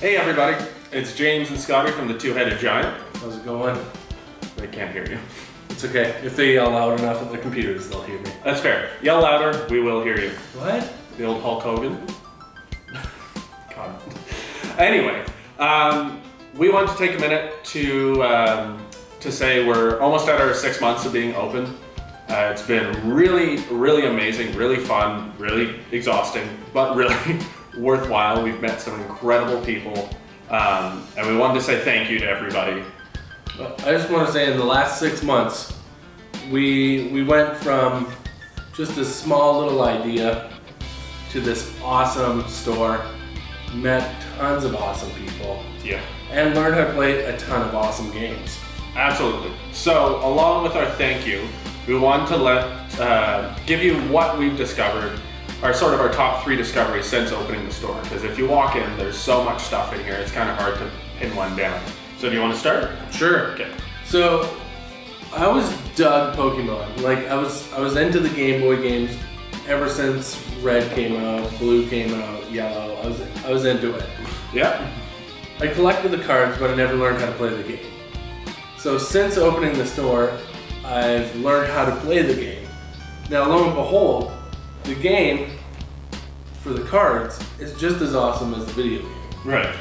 Hey everybody, it's James and Scotty from the Two-Headed Giant. How's it going? They can't hear you. It's okay. If they yell loud enough at the computers, they'll hear me. That's fair. Yell louder, we will hear you. What? The old Hulk Hogan. God. Anyway, we want to take a minute to say we're almost at our 6 months of being open. It's been really amazing, really fun, really exhausting, but really worthwhile. We've met some incredible people, and we wanted to say thank you to everybody. I just want to say in the last 6 months, we went from just a small little idea to this awesome store, met tons of awesome people, Yeah. and learned how to play a ton of awesome games. Absolutely. So, along with our thank you, we want to give you what we've discovered, our top 3 discoveries since opening the store. Because if you walk in, there's so much stuff in here, it's kind of hard to pin one down. So, do you want to start? Sure. Okay. So, I always dug Pokemon. Like I was into the Game Boy games ever since Red came out, Blue came out, Yellow. I was into it. Yeah. I collected the cards, but I never learned how to play the game. So since opening the store, I've learned how to play the game. Now, lo and behold, the game for the cards is just as awesome as the video game. Right.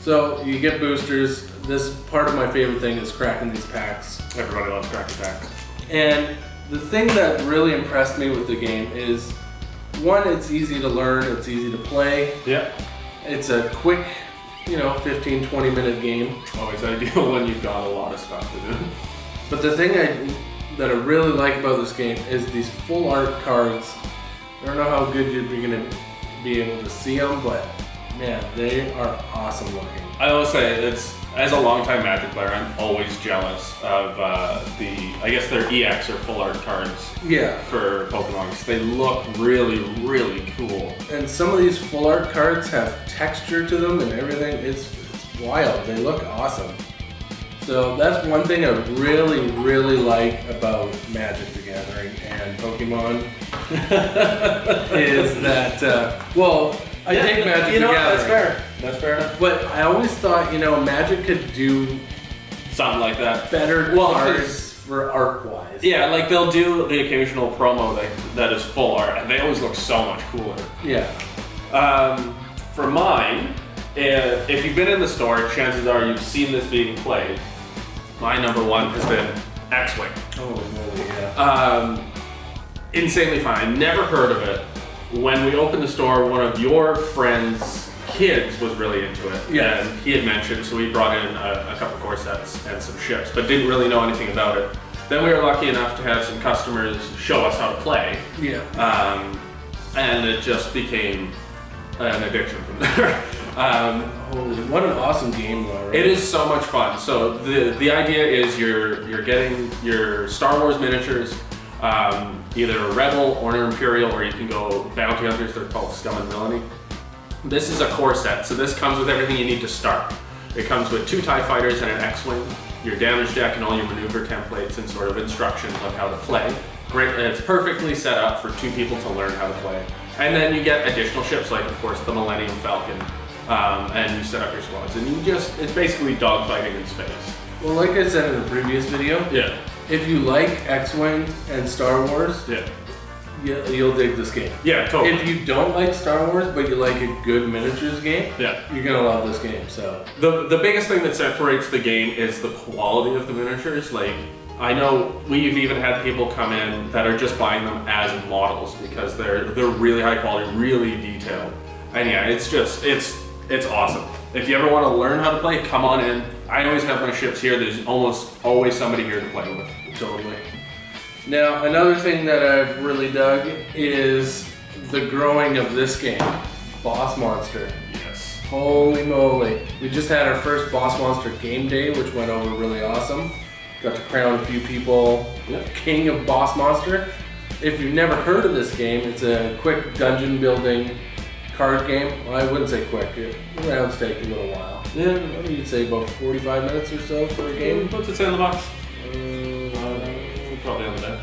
So you get boosters. This part of my favorite thing is cracking these packs. Everybody loves cracking packs. And the thing that really impressed me with the game is, one, it's easy to learn, it's easy to play. Yeah. It's a quick, 15, 20 minute game. Always ideal when you've got a lot of stuff to do. But the thing that I really like about this game is these full art cards. I don't know how good you're going to be able to see them, but man, they are awesome looking. I will say, as a longtime Magic player, I'm always jealous of I guess they're EX or full art cards. Yeah. For Pokemon, 'cause they look really cool. And some of these full art cards have texture to them and everything. It's wild. They look awesome. So that's one thing I really like about Magic the Gathering and Pokemon is that, I take Magic the Gathering. That's fair. That's fair enough. But I always thought, Magic could do Something like that. better cards for art-wise. Yeah, like they'll do the occasional promo that is full art, and they always look so much cooler. Yeah. For mine, if you've been in the store, chances are you've seen this being played. My number one has been X-Wing. Oh, yeah. Insanely fun. I never heard of it. When we opened the store, one of your friends' kids was really into it. Yeah. And he had mentioned, so we brought in a couple core sets and some ships, but didn't really know anything about it. Then we were lucky enough to have some customers show us how to play. Yeah. And it just became an addiction from there. Holy, what an awesome game though, right? It is so much fun. So the idea is you're getting your Star Wars miniatures, either a Rebel or an Imperial, or you can go Bounty Hunters. They're called Scum and Villainy. This is a core set, so this comes with everything you need to start. It comes with 2 TIE Fighters and an X-Wing, your damage deck and all your maneuver templates and sort of instructions on how to play. Great, it's perfectly set up for 2 people to learn how to play. And then you get additional ships like, of course, the Millennium Falcon, and you set up your squads. And it's basically dogfighting in space. Well, like I said in the previous video, Yeah. if you like X-Wing and Star Wars, Yeah. you'll dig this game. Yeah, totally. If you don't like Star Wars, but you like a good miniatures game, Yeah. you're gonna love this game. So The biggest thing that separates the game is the quality of the miniatures. Like, I know we've even had people come in that are just buying them as models because they're really high quality, really detailed. And yeah, it's awesome. If you ever want to learn how to play, come on in. I always have my ships here. There's almost always somebody here to play with. totally. Now, another thing that I've really dug is the growing of this game, Boss Monster. Yes. Holy moly. We just had our first Boss Monster game day, which went over really awesome. Got to crown a few people King of Boss Monster. If you've never heard of this game, it's a quick dungeon building card game. Well, I wouldn't say quick. The rounds take a little while. Yeah, you'd say about 45 minutes or so for a game. What's it say in the box? Probably on the deck.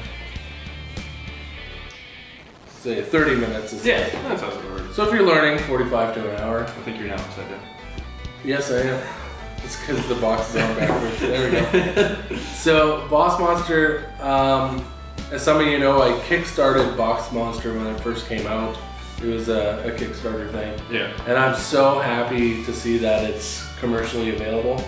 Say 30 minutes is Yeah, that sounds about right. So if you're learning, 45 to an hour. I think you're now upside down. Yes, I am. It's because the box is on backwards. There we go. So, Boss Monster, as some of you know, I kickstarted Boss Monster when it first came out. It was a Kickstarter thing. Yeah. And I'm so happy to see that it's commercially available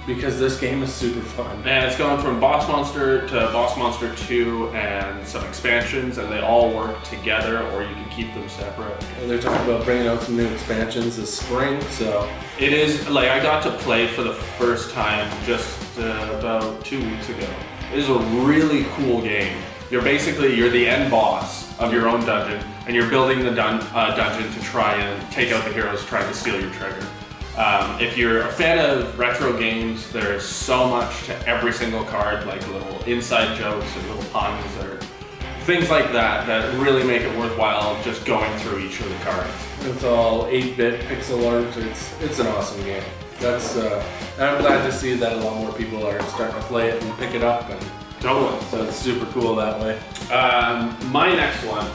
because this game is super fun. And it's going from Boss Monster to Boss Monster 2 and some expansions, and they all work together, or you can keep them separate. And they're talking about bringing out some new expansions this spring, so. It is, like, I got to play for the first time just about 2 weeks ago. It is a really cool game. You're the end boss of your own dungeon, and you're building the dungeon to try and take out the heroes trying to steal your treasure. If you're a fan of retro games, there's so much to every single card, like little inside jokes or little puns or things like that that really make it worthwhile just going through each of the cards. It's all 8-bit pixel art. It's an awesome game. That's I'm glad to see that a lot more people are starting to play it and pick it up, and Totally. so it's super cool that way. My next one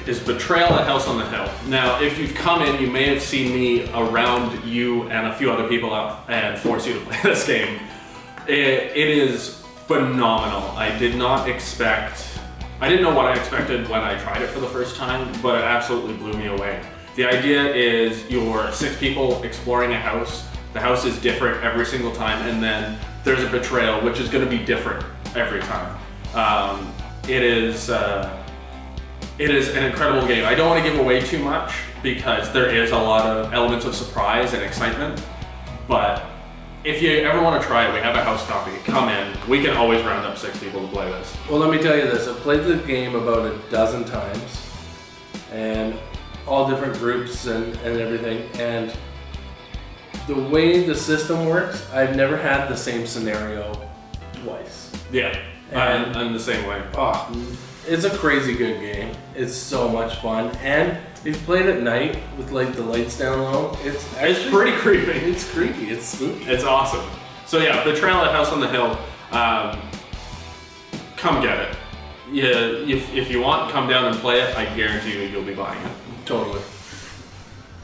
is Betrayal at House on the Hill. Now, if you've come in, you may have seen me around you and a few other people out and force you to play this game. It is phenomenal. I didn't know what I expected when I tried it for the first time, but it absolutely blew me away. The idea is you're 6 people exploring a house. The house is different every single time, and then there's a betrayal, which is going to be different every time. It is an incredible game. I don't want to give away too much because there is a lot of elements of surprise and excitement, but if you ever want to try it, we have a house copy. Come in. We can always round up 6 people to play this. Well, let me tell you this. I've played the game about a dozen times, and all different groups and everything, and the way the system works, I've never had the same scenario twice. Yeah, I'm the same way. Oh, it's a crazy good game. It's so much fun, and if you play it at night with like the lights down low, it's pretty creepy. It's creepy. It's spooky. It's awesome. So yeah, Betrayal at House on the Hill. Come get it. Yeah, if you want, come down and play it. I guarantee you'll be buying it. Totally.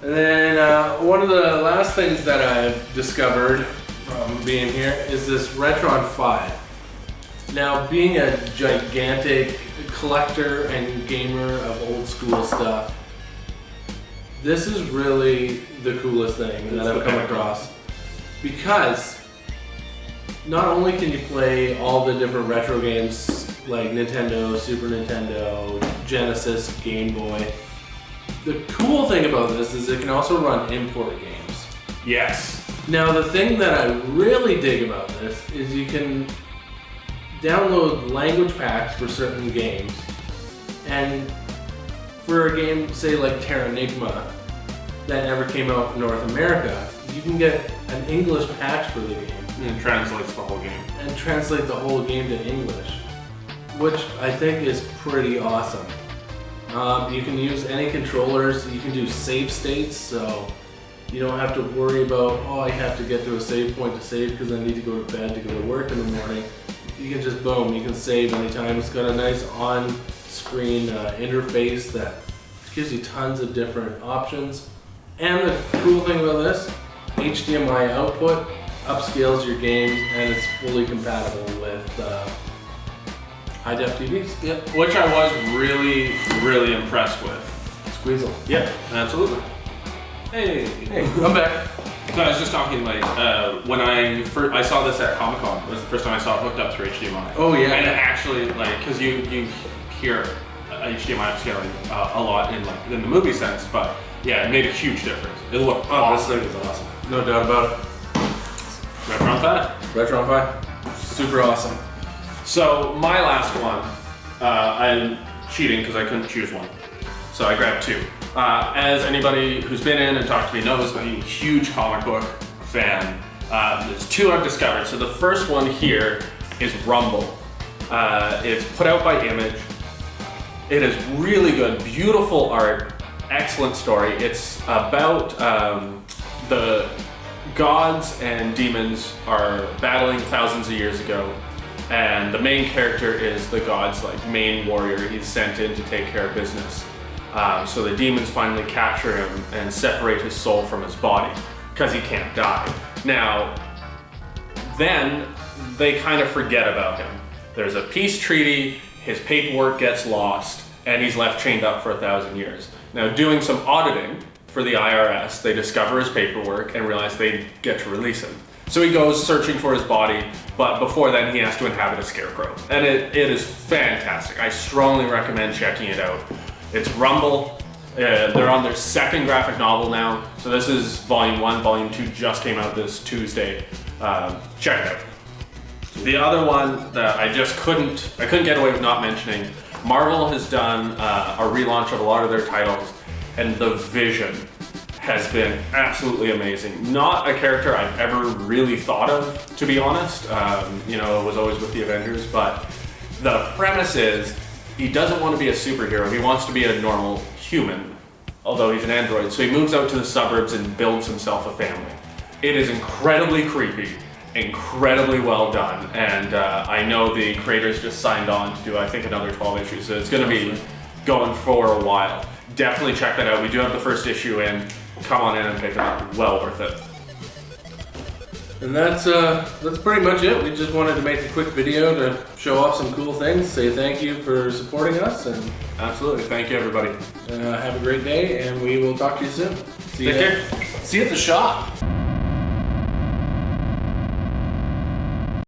And then one of the last things that I've discovered from being here is this Retron 5. Now, being a gigantic collector and gamer of old school stuff, this is really the coolest thing that I've come across. Because not only can you play all the different retro games like Nintendo, Super Nintendo, Genesis, Game Boy, the cool thing about this is it can also run import games. Yes. Now, the thing that I really dig about this is you can download language packs for certain games, and for a game, say like Terranigma, that never came out in North America, you can get an English patch for the game. And it translates the whole game. And translate the whole game to English, which I think is pretty awesome. You can use any controllers, you can do save states, so you don't have to worry about, I have to get to a save point to save because I need to go to bed to go to work in the morning. You can just boom, you can save anytime. It's got a nice on-screen interface that gives you tons of different options. And the cool thing about this, HDMI output upscales your games, and it's fully compatible with high-def TVs. Yep. Which I was really, really impressed with. Squeezle. Yep, absolutely. Hey, I'm back. So I was just talking like when I saw this at Comic-Con. It was the first time I saw it hooked up through HDMI. Oh yeah. And it actually, like, because you hear HDMI upscaling a lot in the movie sense, but yeah, it made a huge difference. It looked awesome. This thing is awesome. No doubt about it. Retron 5. Retron 5. Super awesome. So my last one, I'm cheating because I couldn't choose one. So I grabbed 2. As anybody who's been in and talked to me knows, I'm a huge comic book fan. There's 2 I've discovered. So the first one here is Rumble. It's put out by Image. It is really good, beautiful art, excellent story. It's about the gods and demons are battling thousands of years ago, and the main character is the god's main warrior. He's sent in to take care of business. So the demons finally capture him and separate his soul from his body. because he can't die. Now, then they kind of forget about him. There's a peace treaty, his paperwork gets lost, and he's left chained up for 1,000 years. Now, doing some auditing for the IRS, they discover his paperwork and realize they get to release him. So he goes searching for his body, but before then he has to inhabit a scarecrow. And it is fantastic. I strongly recommend checking it out. It's Rumble. They're on their second graphic novel now. So this is volume 1, volume 2 just came out this Tuesday. Check it out. The other one that I couldn't get away with not mentioning, Marvel has done a relaunch of a lot of their titles, and the vision has been absolutely amazing. Not a character I've ever really thought of, to be honest. You know, it was always with the Avengers, but the premise is he doesn't want to be a superhero. He wants to be a normal human, although he's an android. So he moves out to the suburbs and builds himself a family. It is incredibly creepy, incredibly well done, and I know the creators just signed on to do, I think, another 12 issues, so it's going to be going for a while. Definitely check that out. We do have the first issue in. Come on in and pick it up. Well worth it. And that's pretty much it. We just wanted to make a quick video to show off some cool things, say thank you for supporting us, and Absolutely. Thank you, everybody. have a great day, and we will talk to you soon. Take care. See you at the shop.